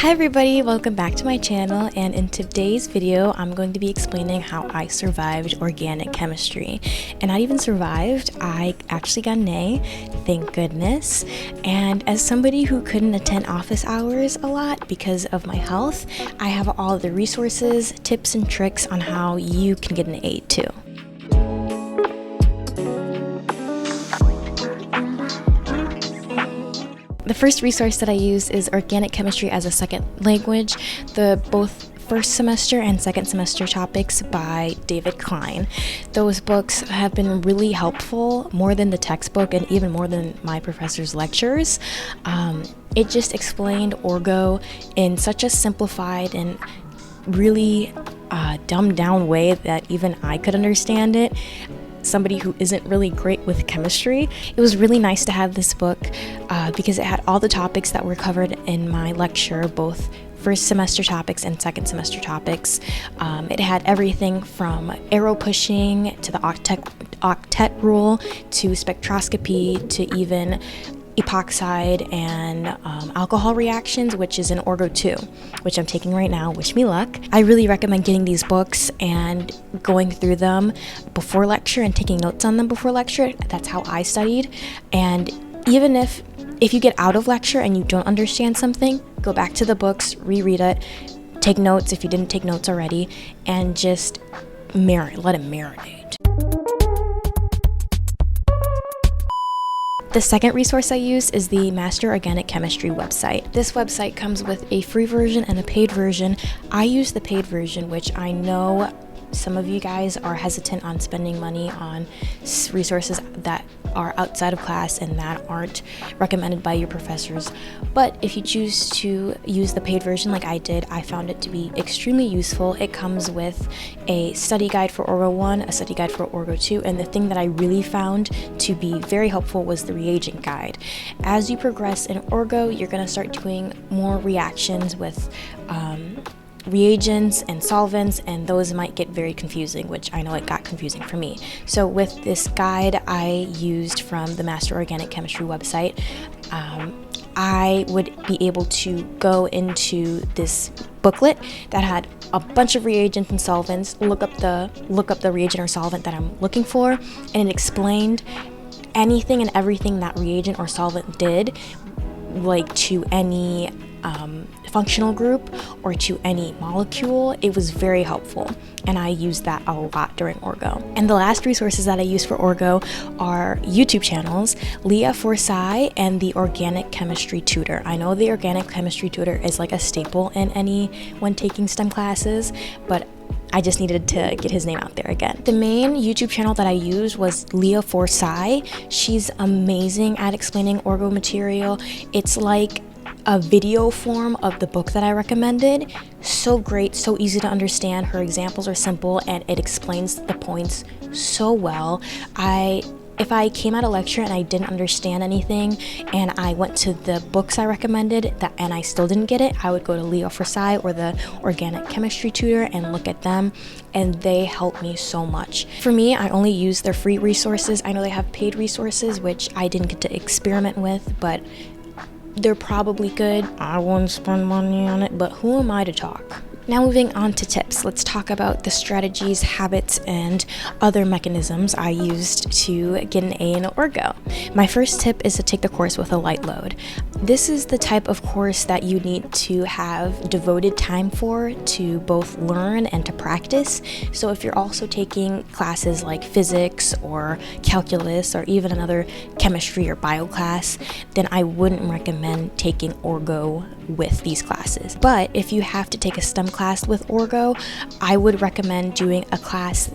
Hi everybody, welcome back to my channel, and in today's video I'm going to be explaining how I survived organic chemistry. And not even survived, I actually got an A, thank goodness. And as somebody who couldn't attend office hours a lot because of my health, I have all the resources, tips, and tricks on how you can get an A too. The first resource that I use is Organic Chemistry as a Second Language, both first semester and second semester topics by David Klein. Those books have been really helpful, more than the textbook and even more than my professor's lectures. It just explained orgo in such a simplified and really dumbed down way that even I could understand it. Somebody who isn't really great with chemistry. It was really nice to have this book because it had all the topics that were covered in my lecture, both first semester topics and second semester topics. It had everything from arrow pushing to the octet rule to spectroscopy to even epoxide and alcohol reactions, which is in orgo 2, which I'm taking right now. Wish me luck. I really recommend getting these books and going through them before lecture and taking notes on them before lecture. That's how I studied. And even if you get out of lecture and you don't understand something, go back to the books, reread it, take notes if you didn't take notes already, and just let it marinate. The second resource I use is the Master Organic Chemistry website. This website comes with a free version and a paid version. I use the paid version, which I know some of you guys are hesitant on spending money on resources that are outside of class and that aren't recommended by your professors. But if you choose to use the paid version like I did, I found it to be extremely useful. It comes with a study guide for Orgo 1, a study guide for Orgo 2, and the thing that I really found to be very helpful was the reagent guide. As you progress in Orgo, you're going to start doing more reactions with reagents and solvents, and those might get very confusing, which I know it got confusing for me. So with this guide I used from the Master Organic Chemistry website, I would be able to go into this booklet that had a bunch of reagents and solvents, look up the reagent or solvent that I'm looking for, and it explained anything and everything that reagent or solvent did, like to any functional group or to any molecule. It was very helpful, and I used that a lot during Orgo. And the last resources that I use for Orgo are YouTube channels, Leah for Sci and the Organic Chemistry Tutor. I know the Organic Chemistry Tutor is like a staple in anyone taking STEM classes, but I just needed to get his name out there again. The main YouTube channel that I used was Leah for Sci. She's amazing at explaining Orgo material. It's like a video form of the book that I recommended. So great, so easy to understand. Her examples are simple and it explains the points so well. If I came out of lecture and I didn't understand anything and I went to the books I recommended and I still didn't get it, I would go to Leo for Sci or the Organic Chemistry Tutor and look at them, and they helped me so much. For me, I only use their free resources. I know they have paid resources, which I didn't get to experiment with, but they're probably good. I wouldn't spend money on it, but who am I to talk? Now moving on to tips, let's talk about the strategies, habits, and other mechanisms I used to get an A in Orgo. My first tip is to take the course with a light load. This is the type of course that you need to have devoted time for to both learn and to practice. So if you're also taking classes like physics or calculus or even another chemistry or bio class, then I wouldn't recommend taking Orgo with these classes. But if you have to take a STEM class with Orgo, I would recommend doing a class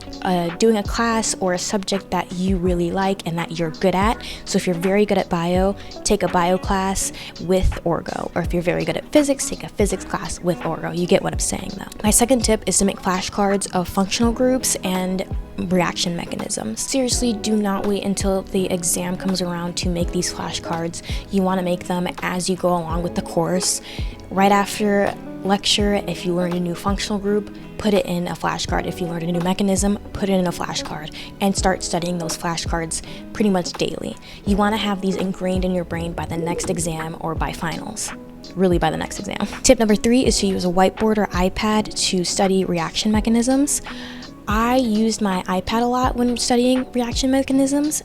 or a subject that you really like and that you're good at. So if you're very good at bio, take a bio class with Orgo. Or if you're very good at physics, take a physics class with Orgo. You get what I'm saying though. My second tip is to make flashcards of functional groups and reaction mechanisms. Seriously, do not wait until the exam comes around to make these flashcards. You want to make them as you go along with the course. Right after lecture, if you learned a new functional group, put it in a flashcard. If you learned a new mechanism, put it in a flashcard and start studying those flashcards pretty much daily. You want to have these ingrained in your brain by the next exam or by finals. really by the next exam. Tip number 3 is to use a whiteboard or iPad to study reaction mechanisms. I used my iPad a lot when studying reaction mechanisms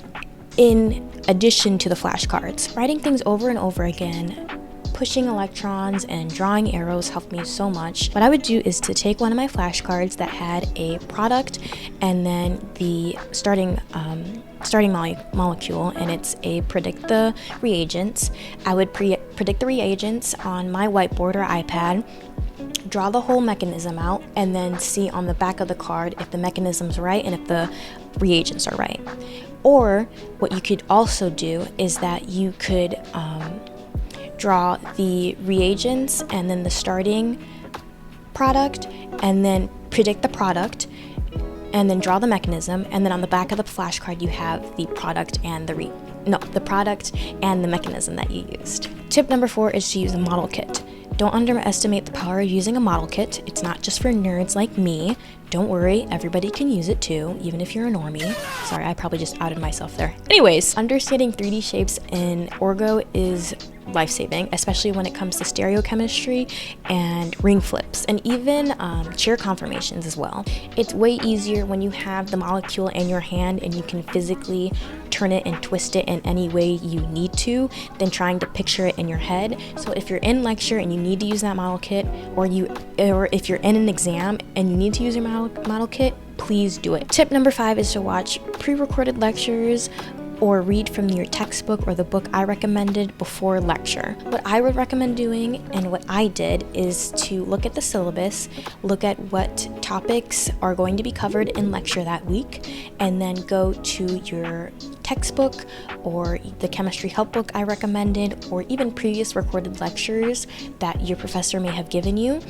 in addition to the flashcards. Writing things over and over again, pushing electrons and drawing arrows helped me so much. What I would do is to take one of my flashcards that had a product and then the starting molecule, and it's a predict the reagents. I would predict the reagents on my whiteboard or iPad, draw the whole mechanism out, and then see on the back of the card if the mechanism's right and if the reagents are right. Or what you could also do is that you could draw the reagents and then the starting product, and then predict the product, and then draw the mechanism, and then on the back of the flashcard you have the product and the product and the mechanism that you used. Tip number 4 is to use a model kit. Don't underestimate the power of using a model kit. It's not just for nerds like me. Don't worry, everybody can use it too, even if you're a normie. Sorry, I probably just outed myself there. Anyways, understanding 3D shapes in orgo is life-saving, especially when it comes to stereochemistry and ring flips, and even chair conformations as well. It's way easier when you have the molecule in your hand and you can physically turn it and twist it in any way you need to than trying to picture it in your head. So if you're in lecture and you need to use that model kit, or if you're in an exam and you need to use your model kit, please do it. Tip number 5 is to watch pre-recorded lectures or read from your textbook or the book I recommended before lecture. What I would recommend doing, and what I did, is to look at the syllabus, look at what topics are going to be covered in lecture that week, and then go to your textbook or the chemistry help book I recommended, or even previous recorded lectures that your professor may have given you.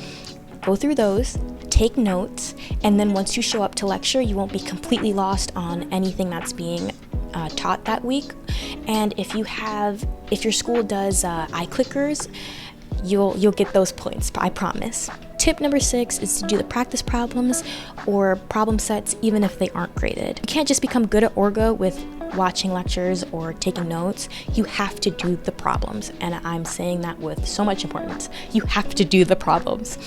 Go through those, take notes, and then once you show up to lecture, you won't be completely lost on anything that's being taught that week. And if your school does eye clickers, you'll get those points, I promise. Tip number 6 is to do the practice problems or problem sets even if they aren't graded. You can't just become good at orgo with watching lectures or taking notes. You have to do the problems, and I'm saying that with so much importance. You have to do the problems.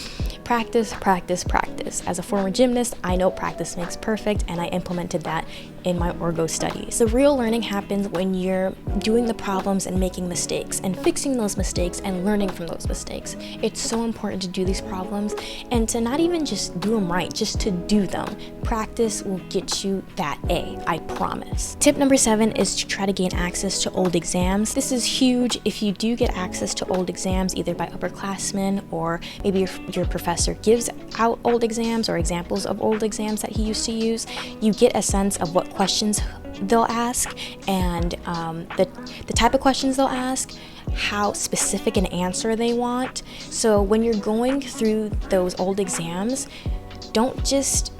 Practice, practice, practice. As a former gymnast, I know practice makes perfect, and I implemented that in my orgo studies. The real learning happens when you're doing the problems and making mistakes and fixing those mistakes and learning from those mistakes. It's so important to do these problems and to not even just do them right, just to do them. Practice will get you that A, I promise. Tip number 7 is to try to gain access to old exams. This is huge. If you do get access to old exams, either by upperclassmen or maybe your professor gives out old exams or examples of old exams that he used to use, you get a sense of what questions they'll ask and the type of questions they'll ask, how specific an answer they want. So when you're going through those old exams, don't just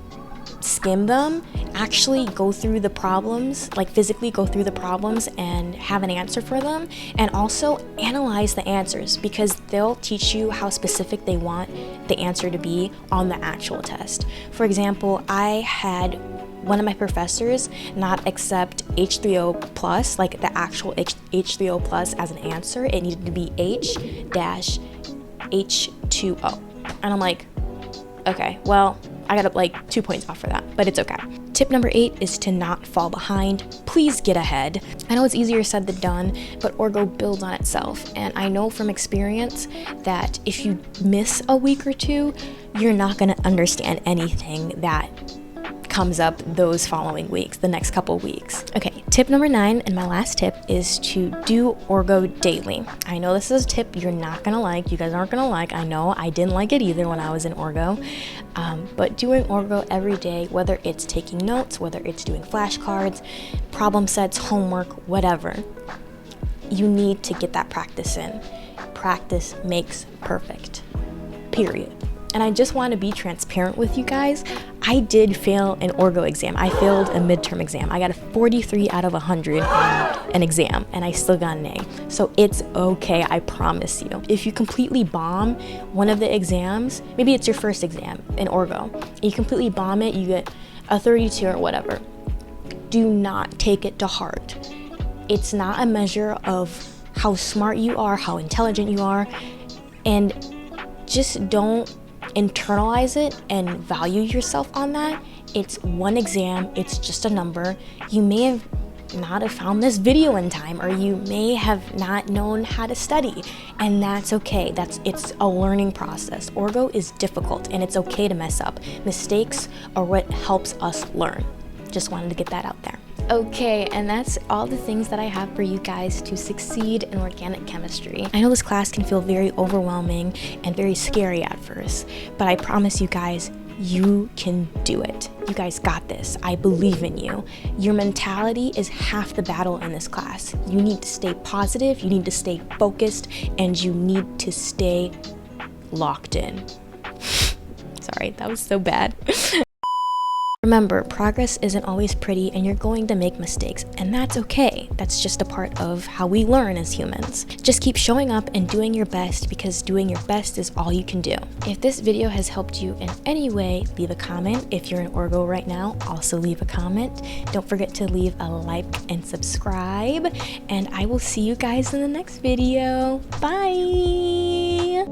skim them, actually go through the problems, like physically go through the problems and have an answer for them, and also analyze the answers because they'll teach you how specific they want the answer to be on the actual test. For example, I had one of my professors not accept H3O plus, like the actual H3O plus as an answer. It needed to be H-H2O. And I'm like, okay, well, I got up like 2 points off for that, but it's okay. Tip number 8 is to not fall behind. Please get ahead. I know it's easier said than done, but orgo builds on itself. And I know from experience that if you miss a week or two, you're not gonna understand anything that comes up those following weeks, the next couple weeks. Okay, tip number 9 and my last tip is to do orgo daily. I know this is a tip you're not gonna like, you guys aren't gonna like. I know I didn't like it either when I was in orgo, but doing orgo every day, whether it's taking notes, whether it's doing flashcards, problem sets, homework, whatever, you need to get that practice in. Practice makes perfect, period. And I just want to be transparent with you guys. I did fail an orgo exam. I failed a midterm exam. I got a 43 out of 100 in an exam, and I still got an A. So it's okay, I promise you. If you completely bomb one of the exams, maybe it's your first exam in orgo, you completely bomb it, you get a 32 or whatever. Do not take it to heart. It's not a measure of how smart you are, how intelligent you are. And just don't internalize it and value yourself on that. It's one exam, it's just a number. You may have not have found this video in time, or you may have not known how to study, and that's okay. It's a learning process. Orgo is difficult, and it's okay to mess up. Mistakes are what helps us learn. Just wanted to get that out there. Okay, and that's all the things that I have for you guys to succeed in organic chemistry. I know this class can feel very overwhelming and very scary at first, but I promise you guys, you can do it. You guys got this. I believe in you. Your mentality is half the battle in this class. You need to stay positive, you need to stay focused, and you need to stay locked in. Sorry, that was so bad. Remember, progress isn't always pretty, and you're going to make mistakes, and that's okay. That's just a part of how we learn as humans. Just keep showing up and doing your best, because doing your best is all you can do. If this video has helped you in any way, leave a comment. If you're in Orgo right now, also leave a comment. Don't forget to leave a like and subscribe, and I will see you guys in the next video. Bye!